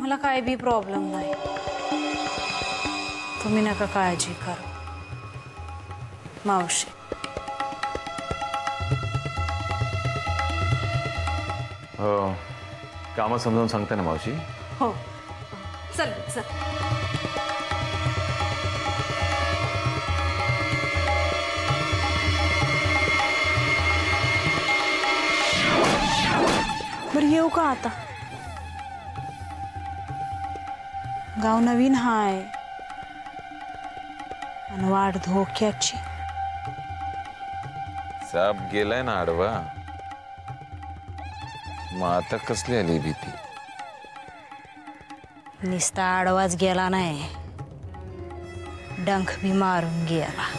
मला काय बी प्रॉब्लेम नाही, तुम्ही नका काळजी करू मावशी. हो, काम समजावून सांगते ना मावशी. हो चल चल. बरं येऊ का आता? गाव नवीन हाय आणि वाट धोक्याची. साप गेलाय ना आडवा, मग आता कसली आली भीती? निस्ता आडवाच गेला नाही, डंख बी मारून गेला.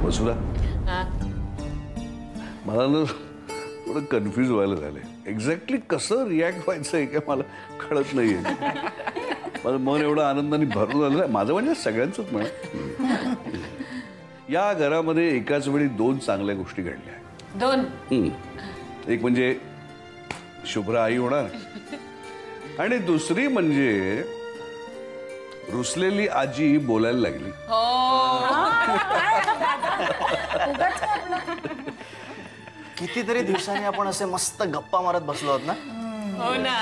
वसुधा, मला ना थोडं कन्फ्यूज व्हायला झालंय. एक्झॅक्टली कसं रिॲक्ट व्हायचं आहे का मला कळत नाहीये. माझं मन एवढं आनंदाने भरून झालं, माझं म्हणजे सगळ्यांचंच म्हण. या घरामध्ये एकाच वेळी दोन चांगल्या गोष्टी घडल्या. दोन? एक म्हणजे शुभ्रा आई होणार आणि दुसरी म्हणजे रुसलेली आजी बोलायला लागली. कितीतरी दिवसांनी आपण असे मस्त गप्पा मारत बसलो आहोत ना. हो ना.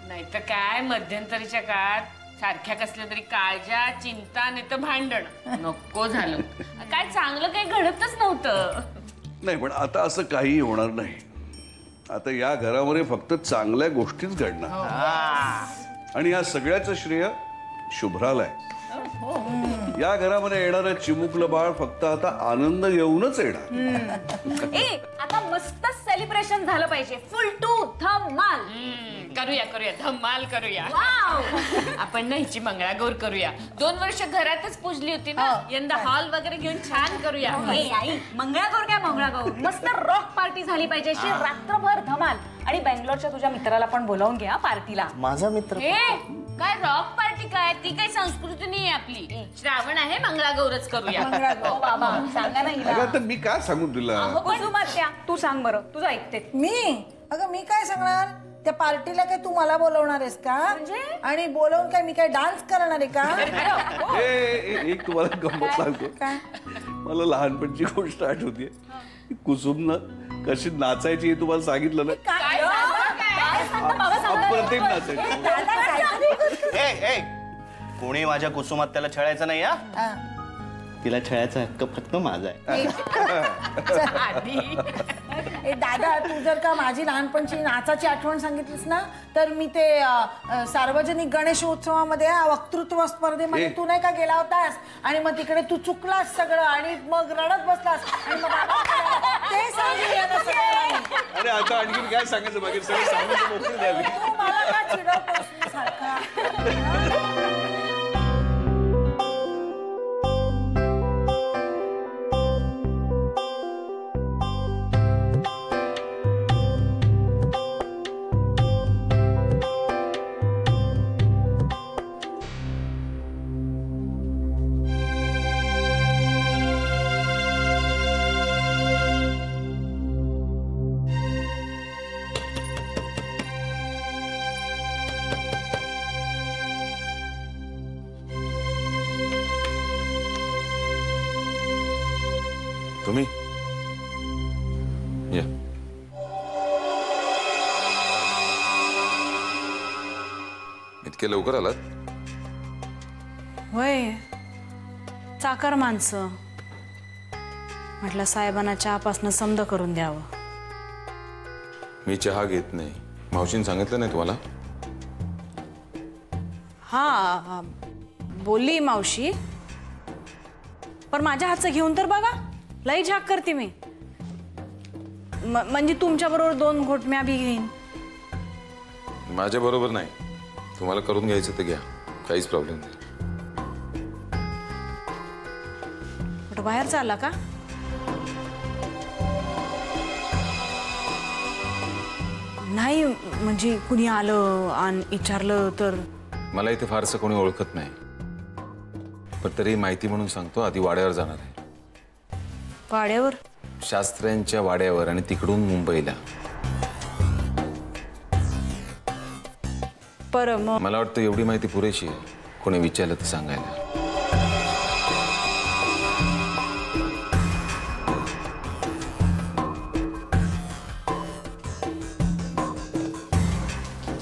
नाही तर काय, मध्यंतरीच्या काळात सारख्या कसल्या तरी काळजा, चिंता नाही तर भांडण नको झालं. काय चांगलं काही घडतच नव्हतं. नाही पण आता असं काही होणार नाही. आता या घरामध्ये फक्त चांगल्या गोष्टीच घडणार आणि या सगळ्याचं श्रेय शुभ्राला आहे. या घरामध्ये येणारं चिमुकलं बाळ फक्त आता आनंद घेऊनच येणार. आता मस्त सेलिब्रेशन झालं पाहिजे. फुल टू धमाल करूया करूया, धमाल करूया. आपण ना हिची मंगळागौर करूया. 2 वर्ष घरातच पूजली होती ना, यंदा हॉल वगैरे घेऊन छान करूया. आई मंगळागौर काय मंगळागौर, मस्त रॉक पार्टी झाली पाहिजे अशी रात्रभर धमाल. आणि बेंगलोरच्या तुझ्या मित्राला पण बोलावून घ्या पार्टीला. माझा मित्र काय रॉक पार्टी काय, ती काही संस्कृती नाही आपली. श्रावण आहे, मंगळागौरच करूया. बाबा सांगा ना हिला. अगं मी काय सांगू तुला. कुसुमात्या तू सांग बरं, तुझं ऐकते मी. अगं मी काय सांगणार, त्या पार्टीला काय तू मला बोलवणार आहेस का? आणि बोलवून काय मी काय डान्स करणार आहे का? एक तुम्हाला गंमत सांगतो. मला लहानपणची गोष्ट आठवते. कुसुमनं कशी नाचायची हे तुम्हाला सांगितलं ना. अप्रतिम नाचायची. कोणी माझ्या कुसुमात त्याला छळायचं नाही. तिला छळायचा हक्क फक्त माझा आहे. दादा तू जर का माझी लहानपणची नाचाची आठवण सांगितलीस ना, तर मी ते सार्वजनिक गणेशोत्सवामध्ये वक्तृत्व स्पर्धेमध्ये तू नाही का गेला होतास आणि मग तिकडे तू चुकलास सगळं आणि मग रडत बसलास आणि मग ते सांगितलं. अरे आता आणखी काय सांगायचं, बाकी सगळं सांगायचं मोकळी द्यावी. मला का चिडवतोस सारखा? तुम्ही या. इतके लवकर आलात? होय, चाकर माणसं म्हटलं साहेबांना चहापासनं समद करून द्यावं. मी चहा घेत नाही. मावशीने सांगितलं नाही तुम्हाला? हा बोलली मावशी, पण माझ्या हातचं घेऊन तर बघा, लई झाक करते मी. म्हणजे तुमच्या बरोबर 2 घोट म्या बी घेईन. माझ्या बरोबर नाही, तुम्हाला करून घ्यायचं तर घ्या, काहीच प्रॉब्लेम नाही. कुठं बाहेर चालला का? नाही म्हणजे कुणी आलं आणि विचारलं तर? मला इथे फारसं कोणी ओळखत नाही, पण तरी माहिती म्हणून सांगतो, आधी वाड्यावर जाणार आहे. वाड्यावर? शास्त्र्यांच्या वाड्यावर, आणि तिकडून मुंबईला. मग मला वाटतं एवढी माहिती पुरेशी आहे, कोणी विचारलं तर सांगायला.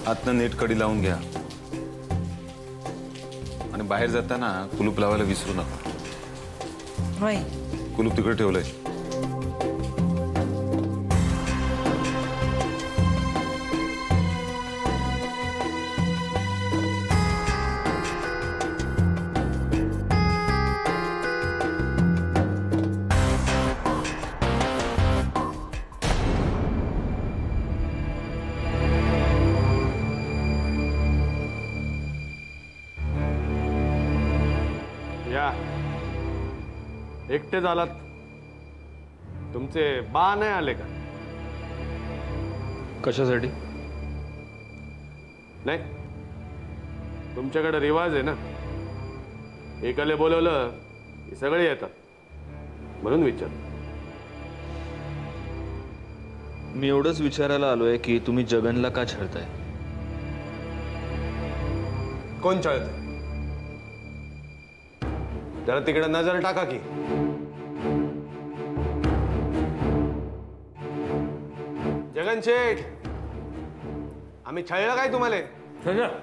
आतनं नेट कडी लावून घ्या, आणि बाहेर जाताना कुलूप लावायला विसरू नका. होय. कुलूप तिकडे ठेवलंय. या एकटे झालात, तुमचे बा नाही आले का? कशासाठी? नाही, तुमच्याकडे रिवाज आहे ना, एकाले बोलवलं की सगळे येतात, म्हणून विचार. मी एवढंच विचारायला आलोय की तुम्ही जगनला का छळताय? कोण छळत? जरा तिकडे नजर टाका की. जगन शेठ, आम्ही छळलं काय तुम्हाला?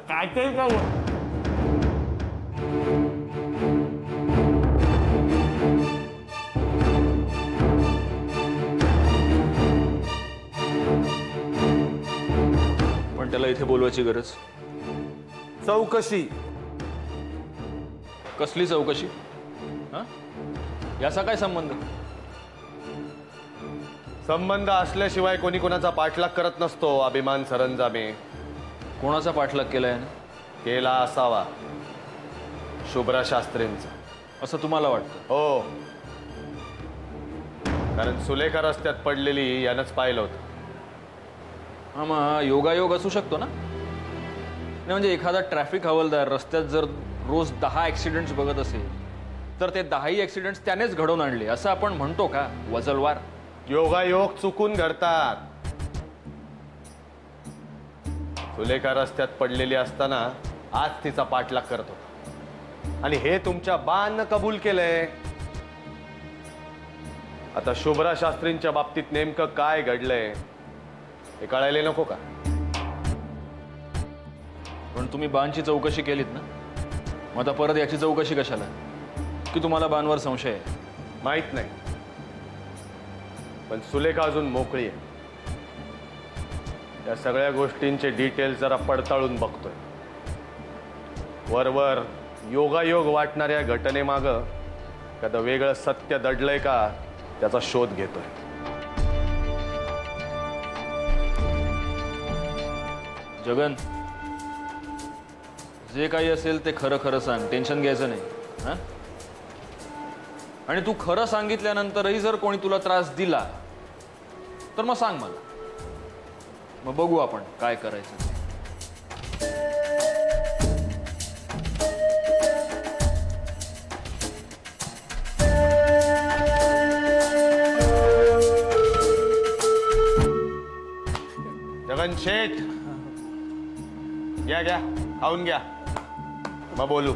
काय पण त्याला इथे बोलवायची गरज? चौकशी. कसली चौकशी? हा, याचा काय संबंध? संबंध असल्याशिवाय कोणी कोणाचा पाठलाग करत नसतो. अभिमान सरंजामे. कोणाचा पाठलाग केलाय? केला असावा शुभ्रा शास्त्रींचा, असं तुम्हाला वाटतं? हो, कारण सुलेखा रस्त्यात पडलेली यानंच पाहिलं होतं. हा, मग योगायोग असू शकतो ना. नाही म्हणजे एखादा ट्रॅफिक हवालदार रस्त्यात जर रोज 10 ॲक्सिडेंट्स बघत असेल तर ते 10ही ॲक्सिडेंट्स त्यानेच घडवून आणले असं आपण म्हणतो का? वजलवार. योगायोग चुकून घडतात. सुलेखा रस्त्यात पडलेली असताना आज तिचा पाठलाग करत होता, आणि हे तुमच्या बानं कबूल केलंय. आता शुभ्रा शास्त्रींच्या बाबतीत नेमकं काय घडलंय हे कळायला नको का? पण तुम्ही बांची चौकशी केलीत ना, मग आता परत याची चौकशी कशाला? की तुम्हाला बांवर संशय आहे? माहित नाही, पण सुलेखा अजून मोकळी आहे. या सगळ्या गोष्टींचे डिटेल्स जरा पडताळून बघतोय. वरवर योगायोग वाटणाऱ्या घटनेमागं एखादं वेगळं सत्य दडलंय का त्याचा शोध घेतोय. जगन, जे काही असेल ते खरं खरं सांग, टेन्शन घ्यायचं नाही. हा, आणि तू खरं सांगितल्यानंतरही जर कोणी तुला त्रास दिला तर मग सांग मला, मग बघू आपण काय करायचं. जगन शेठ, घ्या घ्या, खाऊन घ्या, मग बोलू.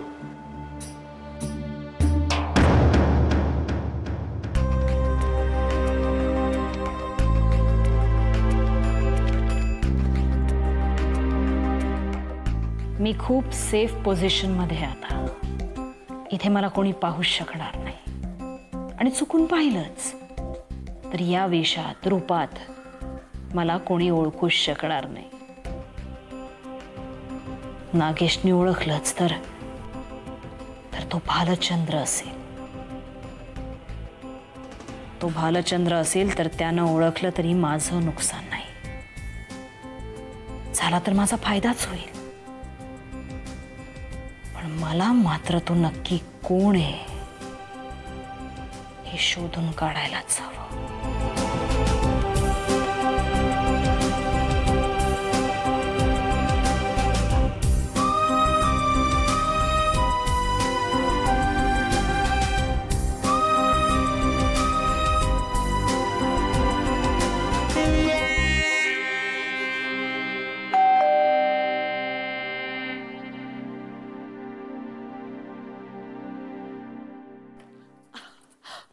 मी खूप सेफ पोझिशनमध्ये आहे आता. इथे मला कोणी पाहूच शकणार नाही, आणि चुकून पाहिलंच तर या वेशात रूपात मला कोणी ओळखूच शकणार नाही. नागेशने ओळखलंच तर तो भालचंद्र असेल. तो भालचंद्र असेल तर त्यानं ओळखलं तरी माझं नुकसान नाही, झाला तर माझा फायदाच होईल. पण मला मात्र तो नक्की कोण आहे हे शोधून काढायलाच हवं.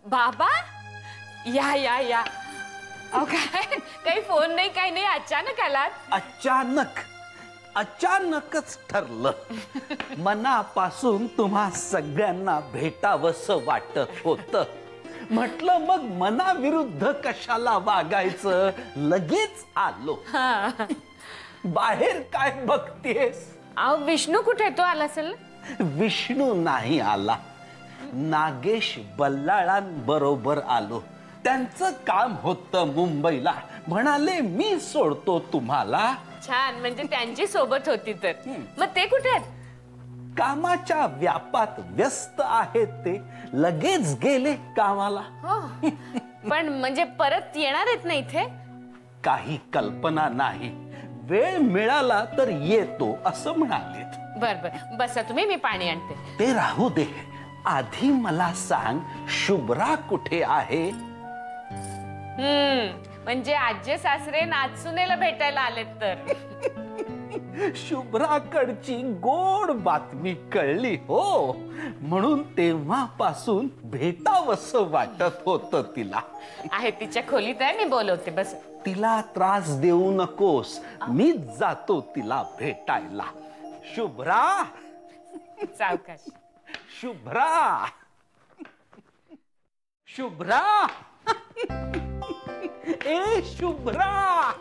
बाबा या या या. अहो काय काही फोन नाही, काही नाही, अचानक आलात. अचानकच ठरलं. मनापासून तुम्हा सगळ्यांना भेटावंसं वाटत होतं. म्हटलं मग मनाविरुद्ध कशाला वागायचं, लगेच आलो. बाहेर काय बघतेस? अहो विष्णू कुठे, तो आला असेल. विष्णू नाही आला, नागेश बल्लाळांबरोबर आलो. त्यांचं काम होतं मुंबईला, म्हणाले मी सोडतो तुम्हाला. छान, म्हणजे त्यांची सोबत होती तर. मग ते कुठे आहेत? कामाच्या व्यापात व्यस्त आहेत ते, लगेच गेले कामाला. पण म्हणजे परत येणार आहेत ना इथे? काही कल्पना नाही, वेळ मिळाला तर येतो असं म्हणाले. बर बर, बसा तुम्ही, मी पाणी आणते. ते राहू दे, आधी मला सांग शुभ्रा कुठे आहे? म्हणजे आजे सासरे नाचुनेला भेटायला आलेत तर. शुभ्राकडची गोड बातमी कळली हो, म्हणून तेव्हापासून भेटावंसं वाटत होतं तिला. आहे तिच्या खोलीत आहे, मी बोलवते, बस. तिला त्रास देऊ नकोस, मीच जातो तिला भेटायला. शुभ्रा, सावकाश. शुभ्रा, शुभ्रा, ए शुभ्रा,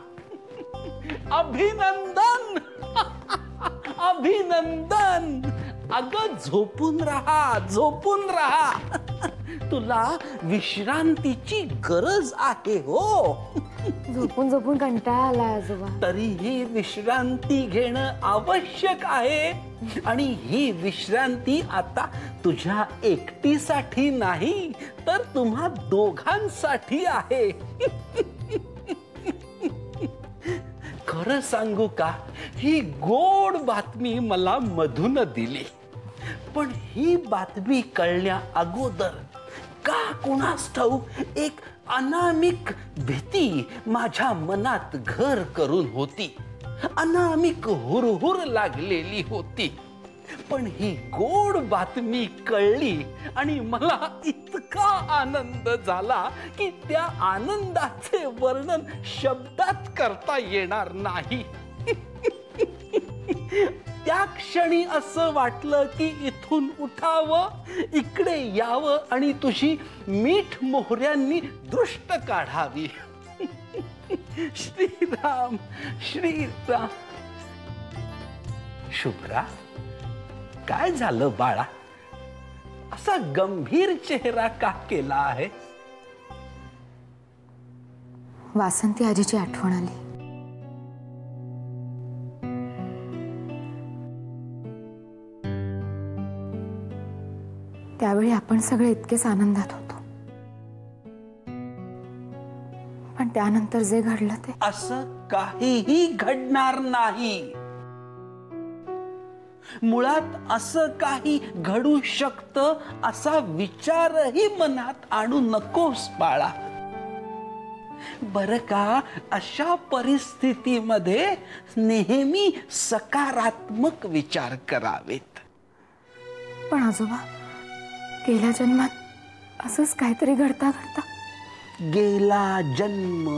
अभिनंदन, अभिनंदन. अगं झोपून राहा, झोपून राहा. तुला विश्रांतीची गरज आहे हो. झोपून झोपून कंटाळा आला आजोबा. तरीही विश्रांती घेणं आवश्यक आहे. आणि ही विश्रांती आता तुझ्या एकटीसाठी नाही, तर तुम्हा दोघांसाठी आहे. खरं सांगू का, ही गोड बातमी मला मधून दिली. पण ही बातमी कळण्या अगोदर का कुणास ठाऊक एक अनामिक भीती माझ्या मनात घर करून होती. अनामिक हुरहुर लागलेली होती. पण ही गोड बातमी कळली आणि मला इतका आनंद झाला की त्या आनंदाचे वर्णन शब्दात करता येणार नाही. त्या क्षणी असं वाटलं की इथून उठावं, इकडे यावं आणि तुझी मीठ मोहऱ्यांनी दृष्ट काढावी. श्रीराम श्रीराम. शुभ्रा, काय झालं बाळा? असा गंभीर चेहरा का केला आहे? वासंती आजीची आठवण आली. त्यावेळी आपण सगळे इतकेच आनंदात होतो, पण त्यानंतर जे घडलं ते. असं काहीही घडणार नाही. मुळात असं काही घडू शकतं असा विचारही मनात आणू नकोस बाळा. बरं का, अशा परिस्थितीमध्ये नेहमी सकारात्मक विचार करावेत. पण आजोबा, गेल्या जन्मात असंच काहीतरी घडता घडता. गेला जन्म,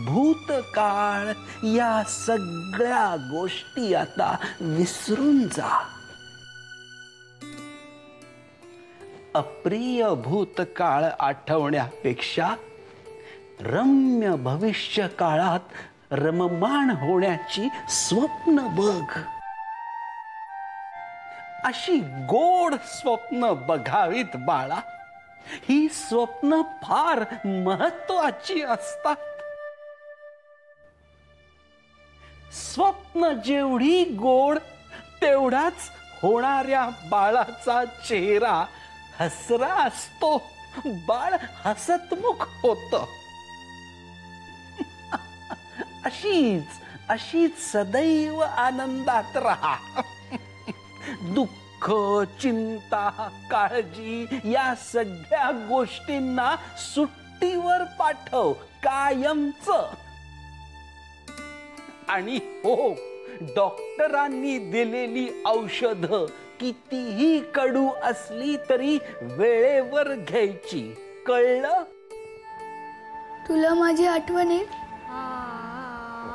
भूतकाळ, या सगळ्या गोष्टी आता विसरून जा. अप्रिय भूतकाळ आठवण्यापेक्षा रम्य भविष्य काळात रममाण होण्याची स्वप्न बघ. अशी गोड स्वप्न बघावीत बाळा. ही स्वप्न फार महत्वाची असतात. स्वप्न जेवढी गोड तेवढाच होणाऱ्या बाळाचा चेहरा हसरा असतो. बाळ हसतमुख होत. अशीच सदैव आनंदात राहा. दुःख, चिंता, काळजी या सगळ्या गोष्टींना सुट्टीवर पाठव कायमच. आणि हो, डॉक्टरांनी दिलेली औषधं कितीही कडू असली तरी वेळेवर घ्यायची. कळलं? तुला माझी आठवण आहे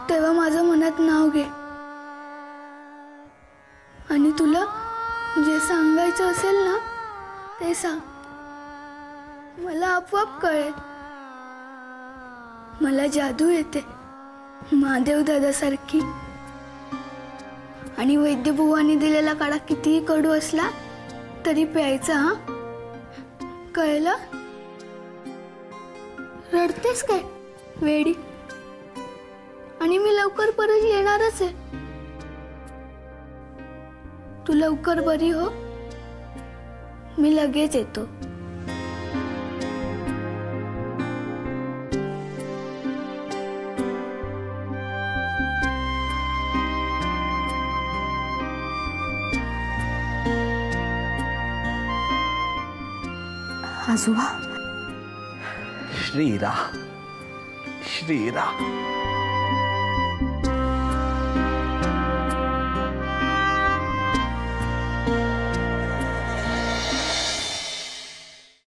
तेव्हा माझं मनात नाव घे. आणि तुला जे सांगायचं असेल ना ते सांग. मला आपोआप कळेल. मला जादू येते महादेव दादासारखी. आणि वैद्यबुवांनी दिलेला काढा कितीही कडू असला तरी प्यायचा. हा, कळलं? रडतेस काय वेडी? आणि मी लवकर परत येणारच आहे. तू लवकर बरी हो, मी लगेच येतो. आजोबा, श्रीराम श्रीराम.